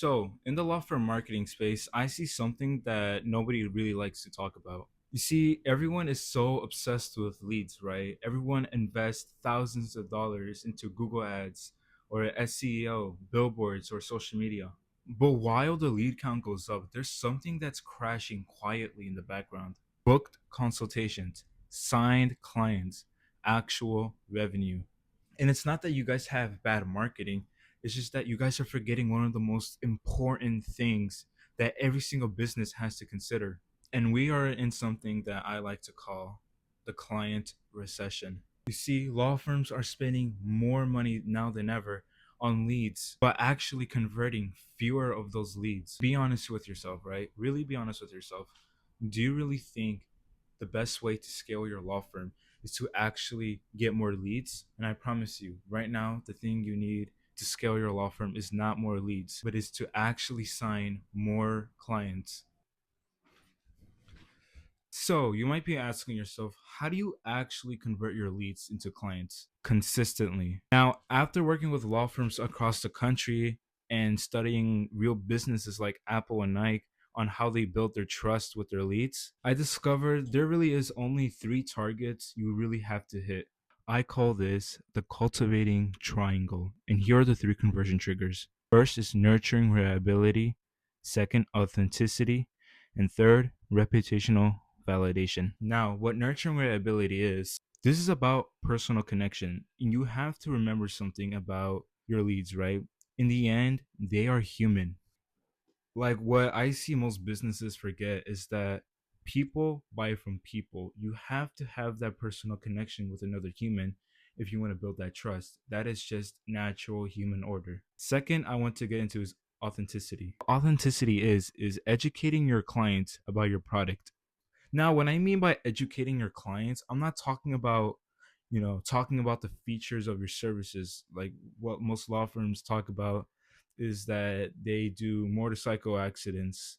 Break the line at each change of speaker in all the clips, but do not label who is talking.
So, in the law firm marketing space, I see something that nobody really likes to talk about. You see, everyone is so obsessed with leads, right? Everyone invests thousands of dollars into Google Ads or SEO, billboards, or social media. But while the lead count goes up, there's something that's crashing quietly in the background. Booked consultations, signed clients, actual revenue. And it's not that you guys have bad marketing, it's just that you guys are forgetting one of the most important things that every single business has to consider. And we are in something that I like to call the client recession. You see, law firms are spending more money now than ever on leads, but actually converting fewer of those leads. Be honest with yourself, right? Really be honest with yourself. Do you really think the best way to scale your law firm is to actually get more leads? And I promise you, right now, the thing you need to scale your law firm is not more leads, but is to actually sign more clients. So you might be asking yourself, how do you actually convert your leads into clients consistently? Now, after working with law firms across the country and studying real businesses like Apple and Nike on how they build their trust with their leads, I discovered there really is only three targets you really have to hit. I call this the cultivating triangle. And here are the three conversion triggers. First is nurturing reliability, second, authenticity, and third, reputational validation. Now, what nurturing reliability is, this is about personal connection. And you have to remember something about your leads, right? In the end, they are human. Like what I see most businesses forget is that people buy from people. You have to have that personal connection with another human if you want to build that trust. That is just natural human order. Second, I want to get into is authenticity. Authenticity is educating your clients about your product. Now, what I mean by educating your clients, I'm not talking about, talking about the features of your services. Like what most law firms talk about is that they do motorcycle accidents.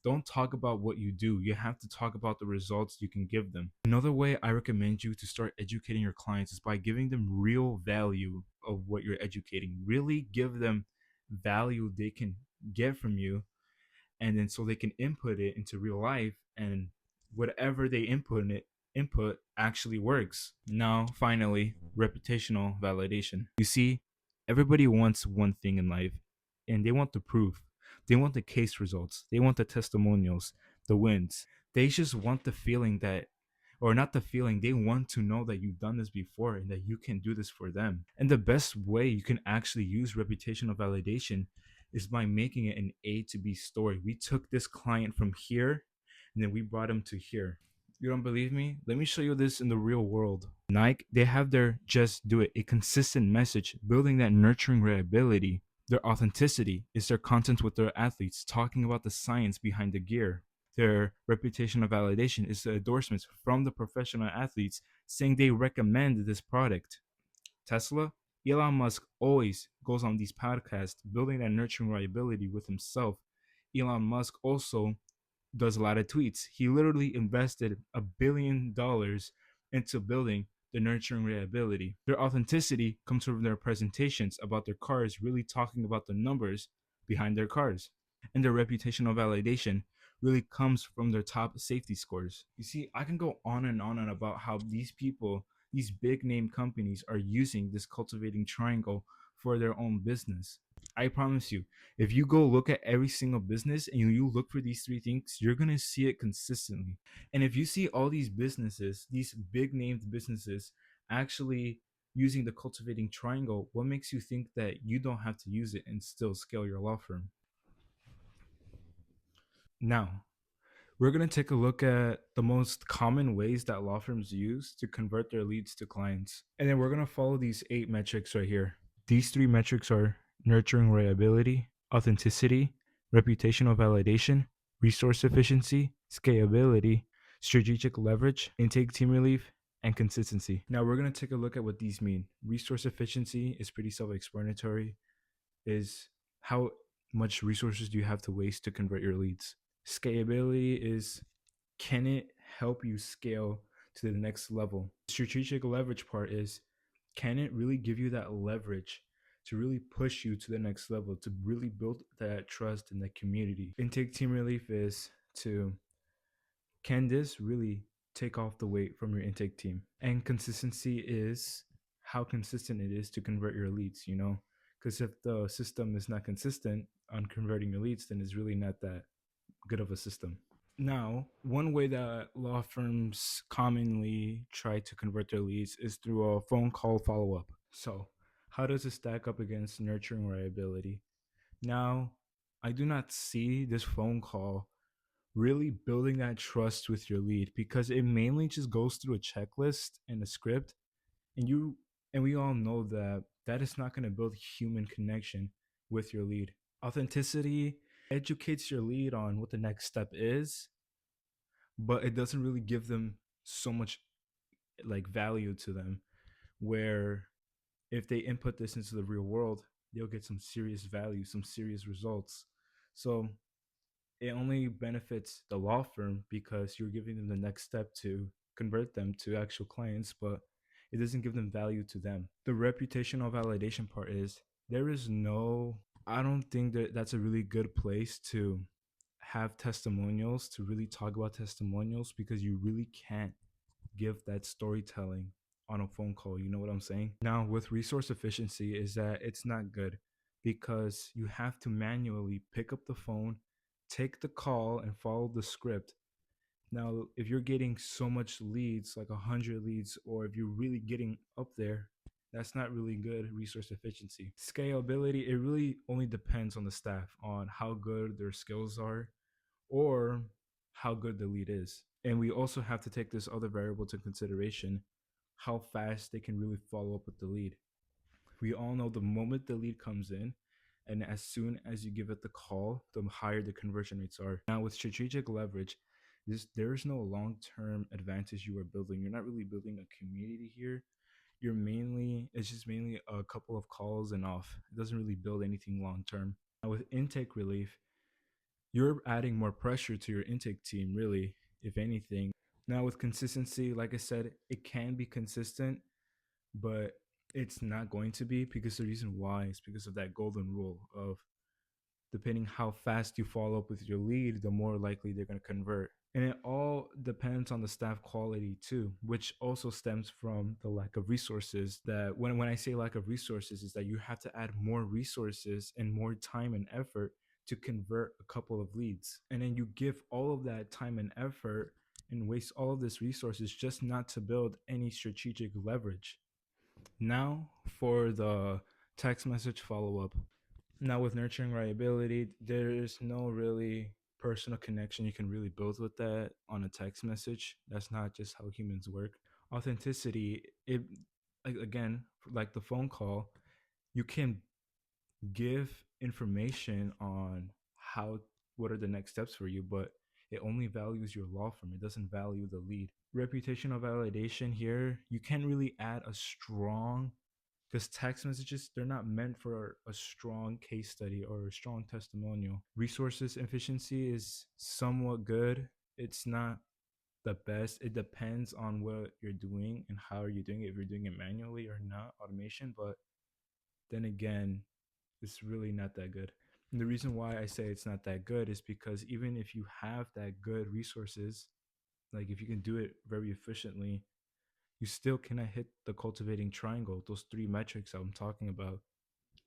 Don't talk about what you do. You have to talk about the results you can give them. Another way I recommend you to start educating your clients is by giving them real value of what you're educating. Really give them value they can get from you, and then so they can input it into real life, and whatever they input actually works. Now finally, reputational validation. You see, everybody wants one thing in life, and they want the proof, they want the case results, they want the testimonials, the wins. They just want the feeling that, or not the feeling, they want to know that you've done this before and that you can do this for them. And the best way you can actually use reputational validation is by making it an A to B story. We took this client from here and then we brought him to here. You don't believe me? Let me show you this in the real world. Nike, they have their just do it, a consistent message, building that nurturing reliability. Their authenticity is their content with their athletes, talking about the science behind the gear. Their reputational validation is the endorsements from the professional athletes saying they recommend this product. Tesla, Elon Musk always goes on these podcasts building that nurturing reliability with himself. Elon Musk also does a lot of tweets. He literally invested $1 billion into building the nurturing reliability. Their authenticity comes from their presentations about their cars, really talking about the numbers behind their cars. And their reputational validation really comes from their top safety scores. You see, I can go on and on and about how these people, these big name companies, are using this cultivating triangle for their own business. I promise you, if you go look at every single business and you look for these three things, you're going to see it consistently. And if you see all these businesses, these big named businesses, actually using the cultivating triangle, what makes you think that you don't have to use it and still scale your law firm? Now, we're going to take a look at the most common ways that law firms use to convert their leads to clients. And then we're going to follow these 8 metrics right here. These 3 metrics are nurturing reliability, authenticity, reputational validation, resource efficiency, scalability, strategic leverage, intake team relief, and consistency. Now we're going to take a look at what these mean. Resource efficiency is pretty self-explanatory, is how much resources do you have to waste to convert your leads. Scalability is, can it help you scale to the next level? Strategic leverage part is, can it really give you that leverage to really push you to the next level, to really build that trust in the community. Intake team relief is to, can this really take off the weight from your intake team? And consistency is how consistent it is to convert your leads, you know? Because if the system is not consistent on converting your leads, then it's really not that good of a system. Now, one way that law firms commonly try to convert their leads is through a phone call follow up. So, how does it stack up against nurturing reliability? Now, I do not see this phone call really building that trust with your lead because it mainly just goes through a checklist and a script, and we all know that that is not going to build human connection with your lead. Authenticity educates your lead on what the next step is, but it doesn't really give them so much like value to them, where if they input this into the real world, they'll get some serious value, some serious results. So it only benefits the law firm because you're giving them the next step to convert them to actual clients, but it doesn't give them value to them. The reputational validation part is, there is no, I don't think that that's a really good place to have testimonials, to really talk about testimonials, because you really can't give that storytelling on a phone call. You know what I'm saying? Now, with resource efficiency, is that it's not good because you have to manually pick up the phone, take the call, and follow the script. Now, if you're getting so much leads, like 100 leads, or if you're really getting up there, that's not really good resource efficiency. Scalability, it really only depends on the staff, on how good their skills are, or how good the lead is. And we also have to take this other variable to consideration, how fast they can really follow up with the lead. We all know the moment the lead comes in, and as soon as you give it the call, the higher the conversion rates are. Now, with strategic leverage, there's no long-term advantage you are building. You're not really building a community here. It's just mainly a couple of calls and off. It doesn't really build anything long-term. Now, with intake relief, you're adding more pressure to your intake team, really, if anything. Now, with consistency, like I said, it can be consistent, but it's not going to be, because the reason why is because of that golden rule of, depending how fast you follow up with your lead, the more likely they're going to convert. And it all depends on the staff quality too, which also stems from the lack of resources. That when I say lack of resources, is that you have to add more resources and more time and effort to convert a couple of leads. And then you give all of that time and effort and waste all of this resources just not to build any strategic leverage. Now for the text message follow up. Now, with nurturing reliability, there is no really personal connection you can really build with that on a text message. That's not just how humans work. Authenticity, it, like, again, like the phone call, you can give information on how, what are the next steps for you, but it only values your law firm. It doesn't value the lead. Reputational validation here, you can't really add a strong, because text messages, they're not meant for a strong case study or a strong testimonial. Resources efficiency is somewhat good. It's not the best. It depends on what you're doing and how are you doing it, if you're doing it manually or not, automation. But then again, it's really not that good. And the reason why I say it's not that good is because even if you have that good resources, like if you can do it very efficiently, you still cannot hit the cultivating triangle, those three metrics I'm talking about.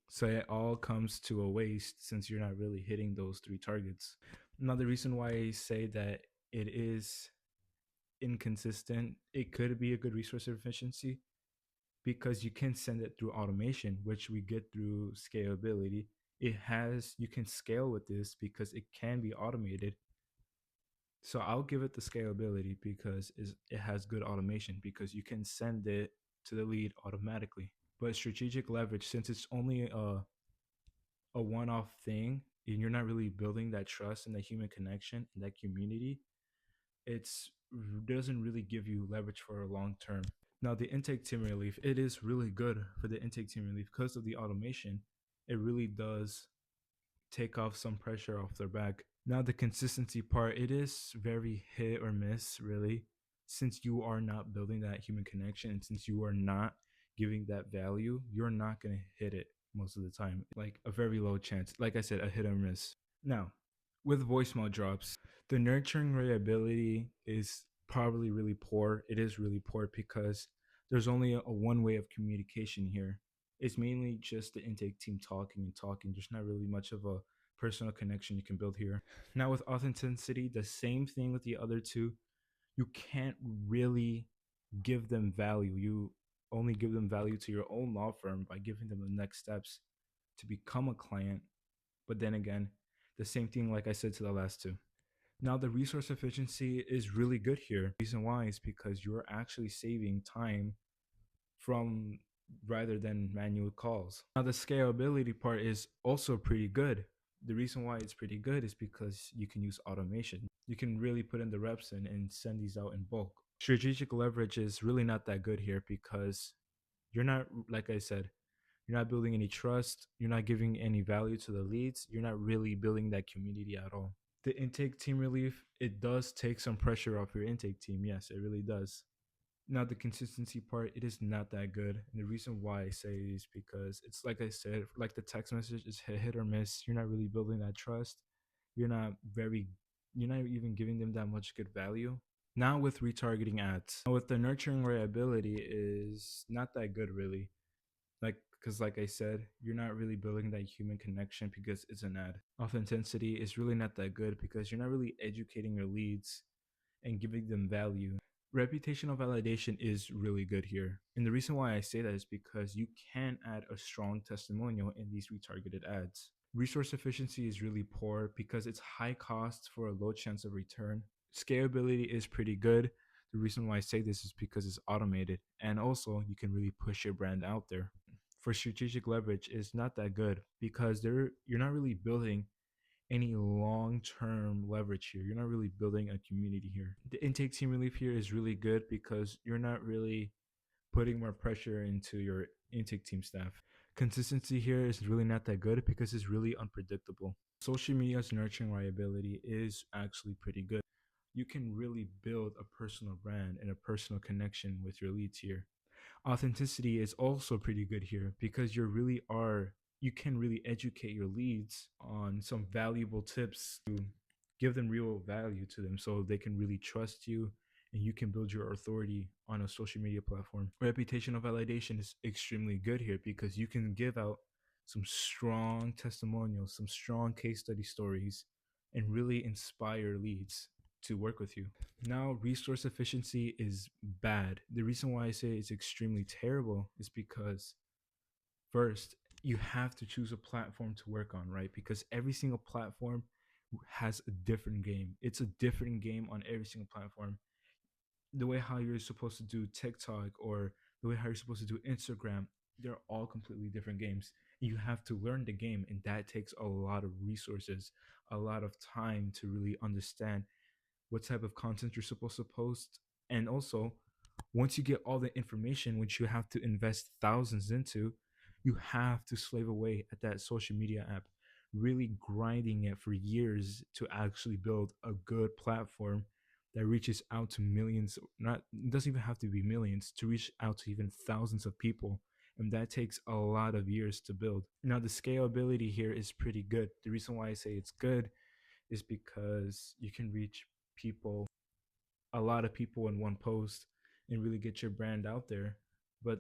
So it all comes to a waste since you're not really hitting those three targets. Another reason why I say that it is inconsistent, it could be a good resource efficiency, because you can send it through automation, which we get through scalability. You can scale with this because it can be automated. So I'll give it the scalability because it has good automation, because you can send it to the lead automatically. But strategic leverage, since it's only a one-off thing and you're not really building that trust and that human connection and that community, it's doesn't really give you leverage for a long term. Now, the intake team relief, it is really good for the intake team relief because of the automation. It really does take off some pressure off their back. Now, the consistency part, it is very hit or miss, really, since you are not building that human connection and since you are not giving that value, you're not going to hit it. most of the time, like a very low chance. Like I said, a hit or miss. Now, with voicemail drops, the nurturing reliability is probably really poor. It is really poor because there's only a one way of communication here. It's mainly just the intake team talking and talking. There's not really much of a personal connection you can build here. Now, with authenticity, the same thing with the other two. You can't really give them value. You only give them value to your own law firm by giving them the next steps to become a client. But then again, the same thing like I said to the last two. Now the resource efficiency is really good here. The reason why is because you're actually saving time from rather than manual calls. Now the scalability part is also pretty good. The reason why it's pretty good is because you can use automation. You can really put in the reps in and send these out in bulk. Strategic leverage is really not that good here because you're not, like I said, you're not building any trust, you're not giving any value to the leads, you're not really building that community at all. The intake team relief, it does take some pressure off your intake team. Yes, it really does. Now the consistency part, it is not that good. And the reason why I say is because it's like I said, like the text message is hit or miss. You're not really building that trust. You're not very you're not even giving them that much good value. Now with retargeting ads. With the nurturing reliability is not that good really. Like because like I said, you're not really building that human connection because it's an ad. Authenticity is really not that good because you're not really educating your leads and giving them value. Reputational validation is really good here. And the reason why I say that is because you can add a strong testimonial in these retargeted ads. Resource efficiency is really poor because it's high cost for a low chance of return. Scalability is pretty good. The reason why I say this is because it's automated and also you can really push your brand out there. For strategic leverage is not that good because you're not really building any long-term leverage here. You're not really building a community here. The intake team relief here is really good because you're not really putting more pressure into your intake team staff. Consistency here is really not that good because it's really unpredictable. Social media's nurturing reliability is actually pretty good. You can really build a personal brand and a personal connection with your leads here. Authenticity is also pretty good here because you can really educate your leads on some valuable tips to give them real value to them so they can really trust you and you can build your authority on a social media platform. Reputational validation is extremely good here because you can give out some strong testimonials, some strong case study stories, and really inspire leads to work with you. Now, resource efficiency is bad. The reason why I say it's extremely terrible is because first, you have to choose a platform to work on, right? Because every single platform has a different game. It's a different game on every single platform. The way how you're supposed to do TikTok or the way how you're supposed to do Instagram, they're all completely different games. You have to learn the game, and that takes a lot of resources, a lot of time to really understand what type of content you're supposed to post. And also, once you get all the information, which you have to invest thousands into, you have to slave away at that social media app, really grinding it for years to actually build a good platform that reaches out to millions. Not, it doesn't even have to be millions, to reach out to even thousands of people. And that takes a lot of years to build. Now, the scalability here is pretty good. The reason why I say it's good is because you can reach people, a lot of people in one post and really get your brand out there. But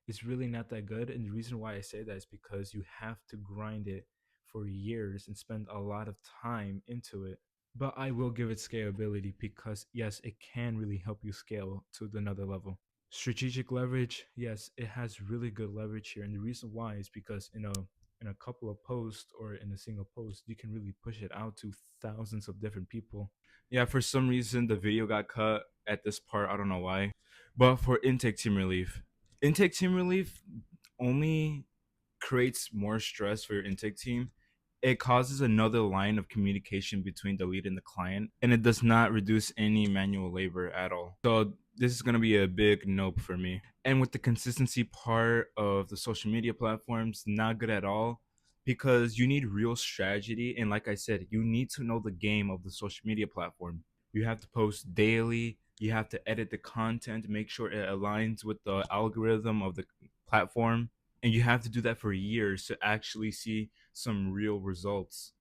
it's really not that good. And the reason why I say that is because you have to grind it for years and spend a lot of time into it. But I will give it scalability because, yes, it can really help you scale to another level. Strategic leverage, yes, it has really good leverage here. And the reason why is because in a couple of posts or in a single post, you can really push it out to thousands of different people. Yeah, for some reason the video got cut at this part. I don't know why. But for intake team relief only creates more stress for your intake team. It causes another line of communication between the lead and the client, and it does not reduce any manual labor at all. So this is going to be a big nope for me. And with the consistency part of the social media platforms, not good at all because you need real strategy. And like I said, you need to know the game of the social media platform. You have to post daily. You have to edit the content, make sure it aligns with the algorithm of the platform. And you have to do that for years to actually see some real results.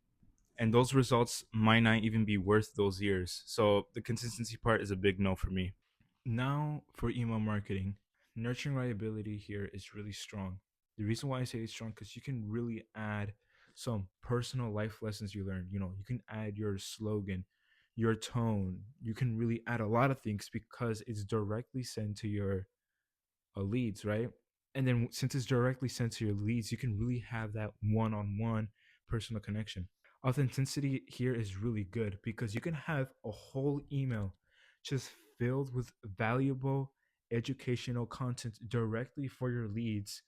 And those results might not even be worth those years. So the consistency part is a big no for me. Now for email marketing, nurturing reliability here is really strong. The reason why I say it's strong because you can really add some personal life lessons you learn. You know, you can add your slogan, your tone. You can really add a lot of things because it's directly sent to your leads, right? And then since it's directly sent to your leads, you can really have that one-on-one personal connection. Authenticity here is really good because you can have a whole email just filled with valuable educational content directly for your leads,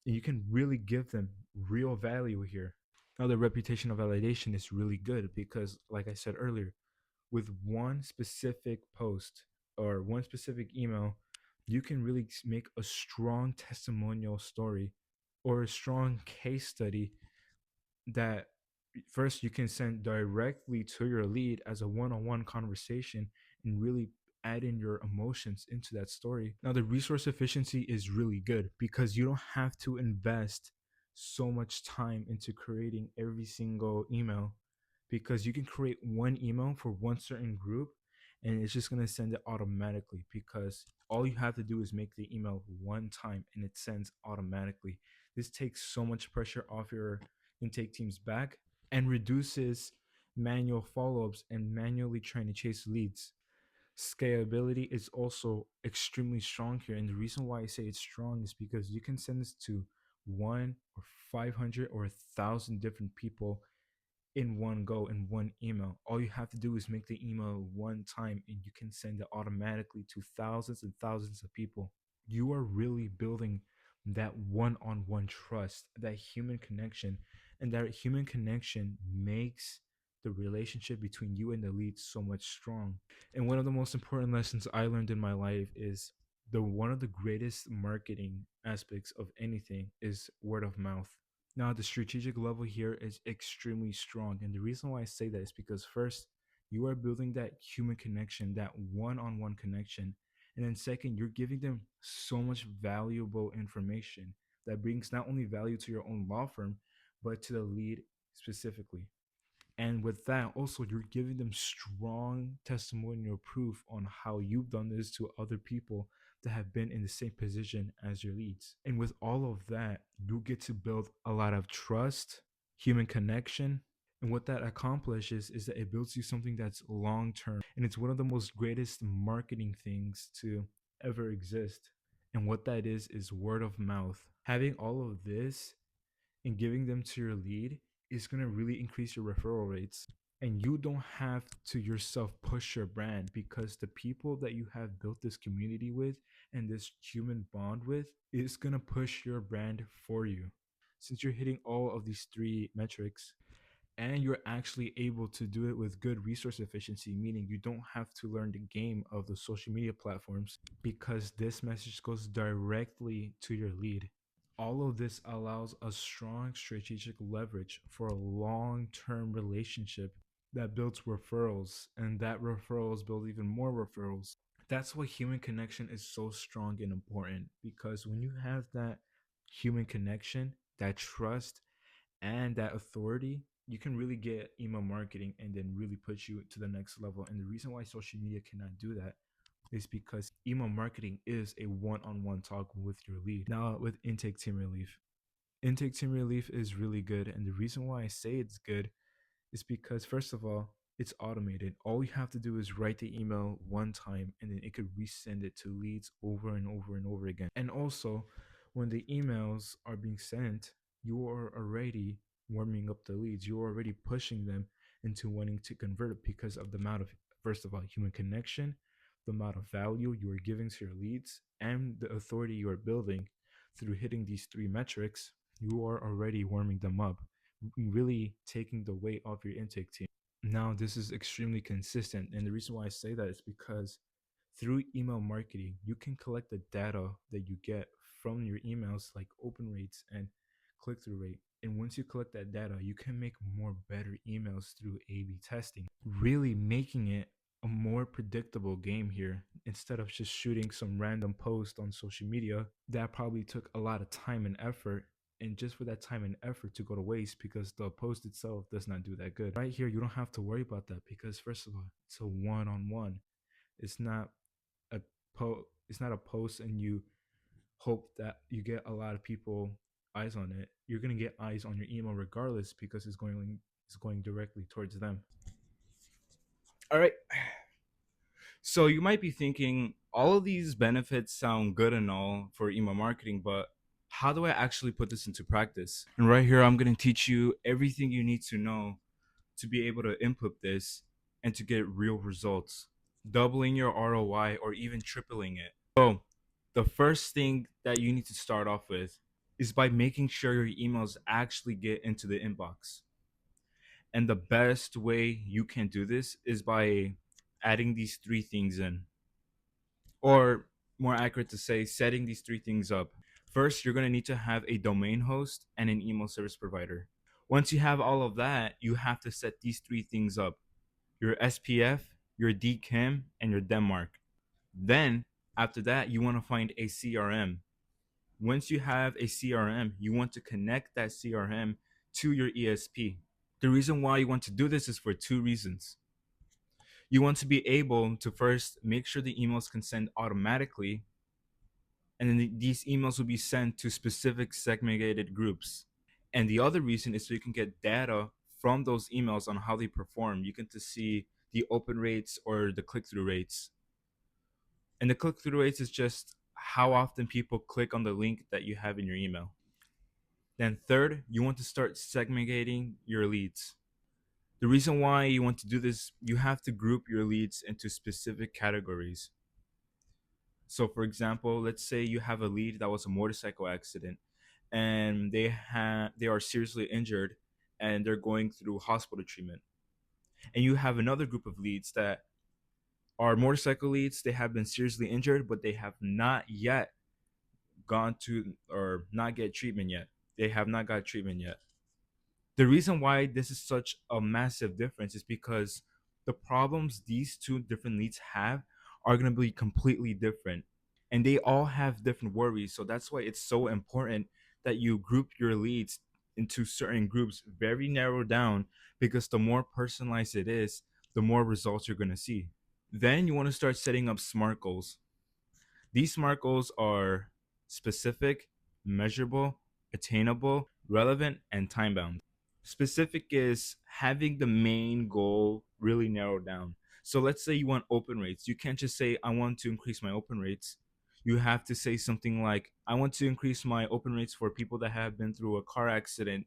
and you can really give them real value here. Now the reputational validation is really good because like I said earlier, with one specific post or one specific email, you can really make a strong testimonial story or a strong case study that first you can send directly to your lead as a one-on-one conversation and really add in your emotions into that story. Now the resource efficiency is really good because you don't have to invest so much time into creating every single email, because you can create one email for one certain group and it's just going to send it automatically, because all you have to do is make the email one time and it sends automatically. This takes so much pressure off your intake team's back and reduces manual follow-ups and manually trying to chase leads. Scalability is also extremely strong here, and the reason why I say it's strong is because you can send this to one or 500 or 1,000 different people in one go in one email. All you have to do is make the email one time and you can send it automatically to thousands and thousands of people. You are really building that one-on-one trust, that human connection, and that human connection makes the relationship between you and the lead so much strong. And one of the most important lessons I learned in my life is the one of the greatest marketing aspects of anything is word of mouth. Now, the strategic level here is extremely strong. And the reason why I say that is because first, you are building that human connection, that one on one connection. And then second, you're giving them so much valuable information that brings not only value to your own law firm, but to the lead specifically. And with that, also, you're giving them strong testimonial proof on how you've done this to other people that have been in the same position as your leads. And with all of that, you get to build a lot of trust, human connection. And what that accomplishes is that it builds you something that's long term. And it's one of the most greatest marketing things to ever exist. And what that is word of mouth. Having all of this and giving them to your lead is going to really increase your referral rates. And you don't have to yourself push your brand, because the people that you have built this community with and this human bond with is going to push your brand for you. Since you're hitting all of these three metrics and you're actually able to do it with good resource efficiency, meaning you don't have to learn the game of the social media platforms, because this message goes directly to your lead. All of this allows a strong strategic leverage for a long term relationship that builds referrals, and that referrals build even more referrals. That's why human connection is so strong and important, because when you have that human connection, that trust, and that authority, you can really get email marketing and then really put you to the next level. And the reason why social media cannot do that is because email marketing is a one-on-one talk with your lead. Now with intake team relief. Intake team relief is really good. And the reason why I say it's good is because first of all, it's automated. All you have to do is write the email one time and then it could resend it to leads over and over and over again. And also, when the emails are being sent, you are already warming up the leads. You're already pushing them into wanting to convert it because of the amount of, first of all, human connection, the amount of value you are giving to your leads, and the authority you are building through hitting these three metrics. You are already warming them up, really taking the weight off your intake team. Now, this is extremely consistent. And the reason why I say that is because through email marketing, you can collect the data that you get from your emails, like open rates and click through rate. And once you collect that data, you can make more better emails through A B testing, really making it a more predictable game here instead of just shooting some random post on social media that probably took a lot of time and effort, and just for that time and effort to go to waste because the post itself does not do that good. Right here you don't have to worry about that because first of all it's a one-on-one. It's not a it's not a post and you hope that you get a lot of people eyes on it. You're going to get eyes on your email regardless because it's going directly towards them. All right. So you might be thinking all of these benefits sound good and all for email marketing, but how do I actually put this into practice? And right here, I'm going to teach you everything you need to know to be able to input this and to get real results, doubling your ROI or even tripling it. So, the first thing that you need to start off with is by making sure your emails actually get into the inbox. And the best way you can do this is by adding these three things in, or more accurate to say, setting these three things up. First, you're going to need to have a domain host and an email service provider. Once you have all of that, you have to set these three things up: your SPF, your DKIM, and your Denmark. Then, after that, you want to find a CRM. Once you have a CRM, you want to connect that CRM to your ESP. The reason why you want to do this is for two reasons. You want to be able to first make sure the emails can send automatically, and then these emails will be sent to specific segmented groups. And the other reason is so you can get data from those emails on how they perform. You can to see the open rates or the click through rates. And the click through rates is just how often people click on the link that you have in your email. Then, third, you want to start segmenting your leads. The reason why you want to do this, you have to group your leads into specific categories. So, for example, let's say you have a lead that was a motorcycle accident and they are seriously injured and they're going through hospital treatment. And you have another group of leads that are motorcycle leads. They have been seriously injured, but they have not yet gone to or not get treatment yet. They have not got treatment yet. The reason why this is such a massive difference is because the problems these two different leads have are going to be completely different, and they all have different worries. So that's why it's so important that you group your leads into certain groups, very narrowed down, because the more personalized it is, the more results you're going to see. Then you want to start setting up SMART goals. These SMART goals are specific, measurable, attainable, relevant, and time bound. Specific is having the main goal really narrowed down. So let's say you want open rates. You can't just say, I want to increase my open rates. You have to say something like, I want to increase my open rates for people that have been through a car accident,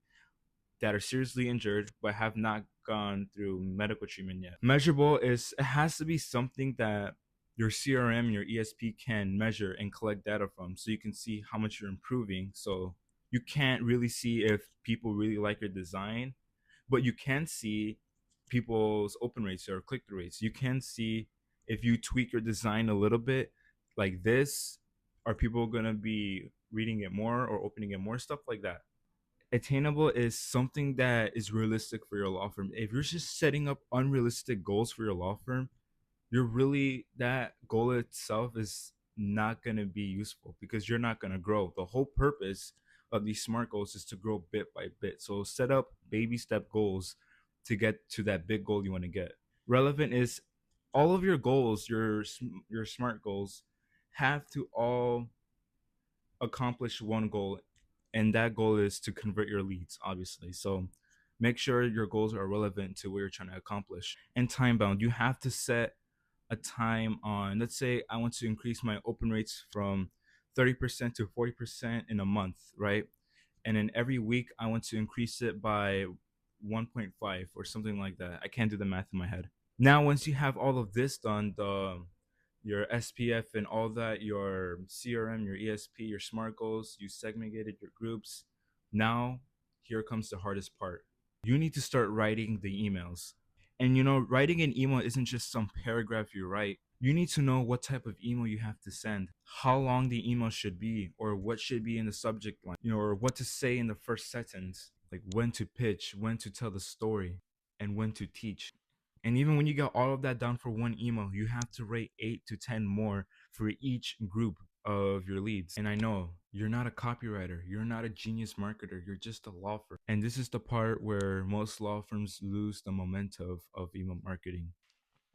that are seriously injured but have not gone through medical treatment yet. Measurable is it has to be something that your CRM and your ESP can measure and collect data from so you can see how much you're improving. So you can't really see if people really like your design, but you can see people's open rates or click through rates. You can see if you tweak your design a little bit like this, are people going to be reading it more or opening it more, stuff like that. Attainable is something that is realistic for your law firm. If you're just setting up unrealistic goals for your law firm, you're really that goal itself is not going to be useful because you're not going to grow. The whole purpose of these SMART goals is to grow bit by bit. So set up baby step goals to get to that big goal you want to get. Relevant is all of your goals, your SMART goals have to all accomplish one goal, and that goal is to convert your leads, obviously. So make sure your goals are relevant to what you're trying to accomplish. And time bound, you have to set a time on, let's say I want to increase my open rates from 30% to 40% in a month, right? And then every week I want to increase it by 1.5 or something like that. I can't do the math in my head. Now, once you have all of this done, the your SPF and all that, your CRM, your ESP, your SMART goals, you segmented your groups. Now, here comes the hardest part. You need to start writing the emails. And writing an email isn't just some paragraph you write. You need to know what type of email you have to send, how long the email should be, or what should be in the subject line, or what to say in the first sentence, like when to pitch, when to tell the story, and when to teach. And even when you get all of that down for one email, you have to rate 8 to 10 more for each group of your leads. And I know you're not a copywriter, you're not a genius marketer, you're just a law firm. And this is the part where most law firms lose the momentum of email marketing.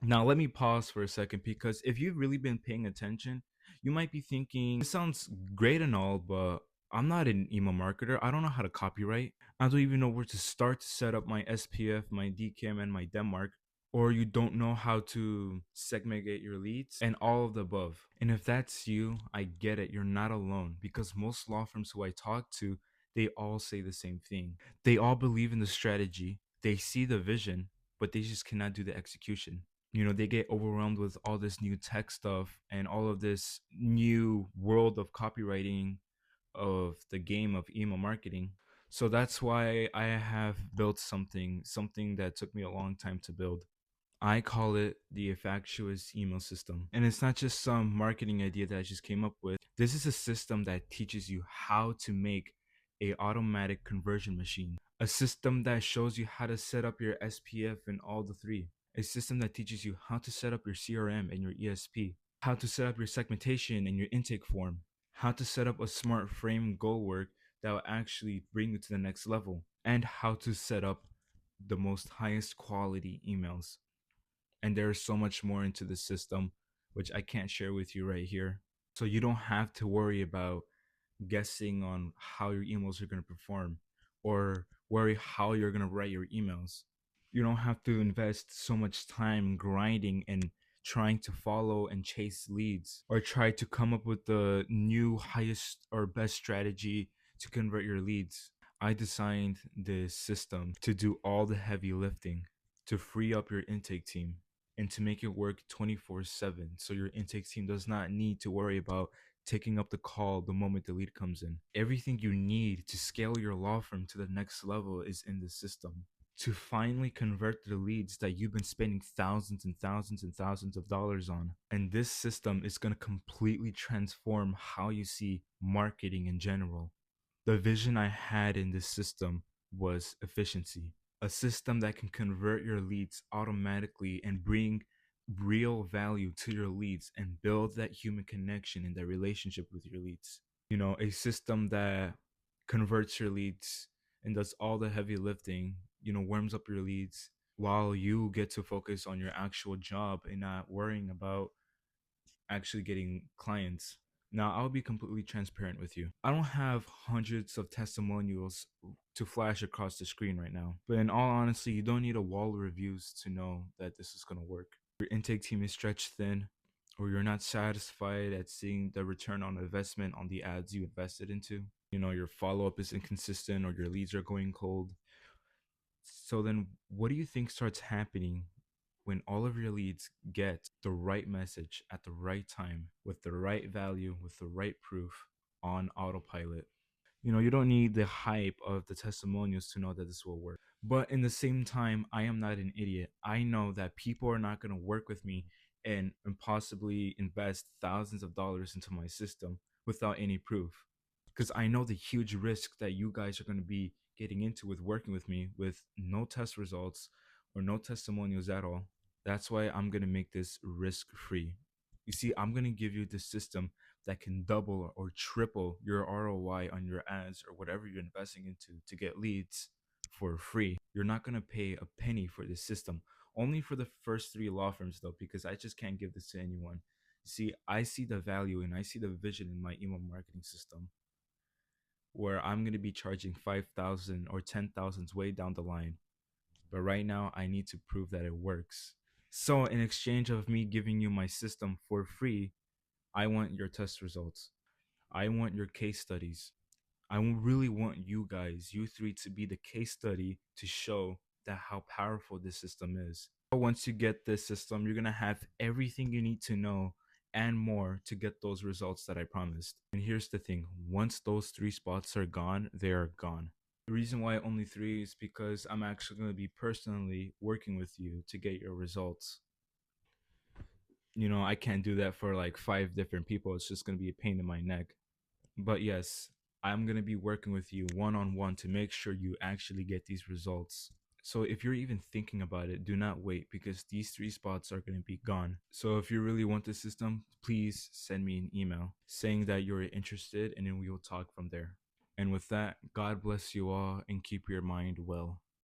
Now, let me pause for a second, because if you've really been paying attention, you might be thinking, this sounds great and all, but I'm not an email marketer. I don't know how to copyright. I don't even know where to start to set up my SPF, my DKIM, and my Denmark. Or you don't know how to segregate your leads, and all of the above. And if that's you, I get it. You're not alone, because most law firms who I talk to, they all say the same thing. They all believe in the strategy, they see the vision, but they just cannot do the execution. They get overwhelmed with all this new tech stuff and all of this new world of copywriting, of the game of email marketing. So that's why I have built something that took me a long time to build. I call it the Effectuous email system. And it's not just some marketing idea that I just came up with. This is a system that teaches you how to make a automatic conversion machine. A system that shows you how to set up your SPF and all the three. A system that teaches you how to set up your CRM and your ESP, how to set up your segmentation and your intake form, how to set up a smart frame goal work that will actually bring you to the next level, and how to set up the most highest quality emails. And there's so much more into the system, which I can't share with you right here. So you don't have to worry about guessing on how your emails are going to perform, or worry how you're going to write your emails. You don't have to invest so much time grinding and trying to follow and chase leads, or try to come up with the new highest or best strategy to convert your leads. I designed this system to do all the heavy lifting, to free up your intake team, and to make it work 24/7, so your intake team does not need to worry about taking up the call the moment the lead comes in. Everything you need to scale your law firm to the next level is in the system. To finally convert the leads that you've been spending thousands and thousands and thousands of dollars on. And this system is going to completely transform how you see marketing in general. The vision I had in this system was efficiency. A system that can convert your leads automatically and bring real value to your leads and build that human connection and that relationship with your leads. A system that converts your leads and does all the heavy lifting, warms up your leads, while you get to focus on your actual job and not worrying about actually getting clients. Now, I'll be completely transparent with you. I don't have hundreds of testimonials to flash across the screen right now. But in all honesty, you don't need a wall of reviews to know that this is going to work. Your intake team is stretched thin, or you're not satisfied at seeing the return on investment on the ads you invested into. Your follow up is inconsistent, or your leads are going cold. So then, what do you think starts happening when all of your leads get the right message at the right time, with the right value, with the right proof, on autopilot? You don't need the hype of the testimonials to know that this will work. But in the same time, I am not an idiot. I know that people are not going to work with me and possibly invest thousands of dollars into my system without any proof. Because I know the huge risk that you guys are going to be getting into with working with me with no test results or no testimonials at all. That's why I'm going to make this risk free. You see, I'm going to give you the system that can double or triple your ROI on your ads or whatever you're investing into to get leads for free. You're not going to pay a penny for this system. Only for the first 3 law firms, though, because I just can't give this to anyone. See, I see the value and I see the vision in my email marketing system, where I'm going to be charging 5,000 or 10,000 way down the line. But right now, I need to prove that it works. So in exchange of me giving you my system for free, I want your test results. I want your case studies. I really want you guys, you three, to be the case study to show that how powerful this system is. Once you get this system, you're going to have everything you need to know and more to get those results that I promised. And here's the thing, once those 3 spots are gone, they are gone. The reason why only 3 is because I'm actually going to be personally working with you to get your results. I can't do that for like 5 different people. It's just going to be a pain in my neck. But yes, I'm going to be working with you one-on-one to make sure you actually get these results. So if you're even thinking about it, do not wait because these 3 spots are going to be gone. So if you really want the system, please send me an email saying that you're interested, and then we will talk from there. And with that, God bless you all and keep your mind well.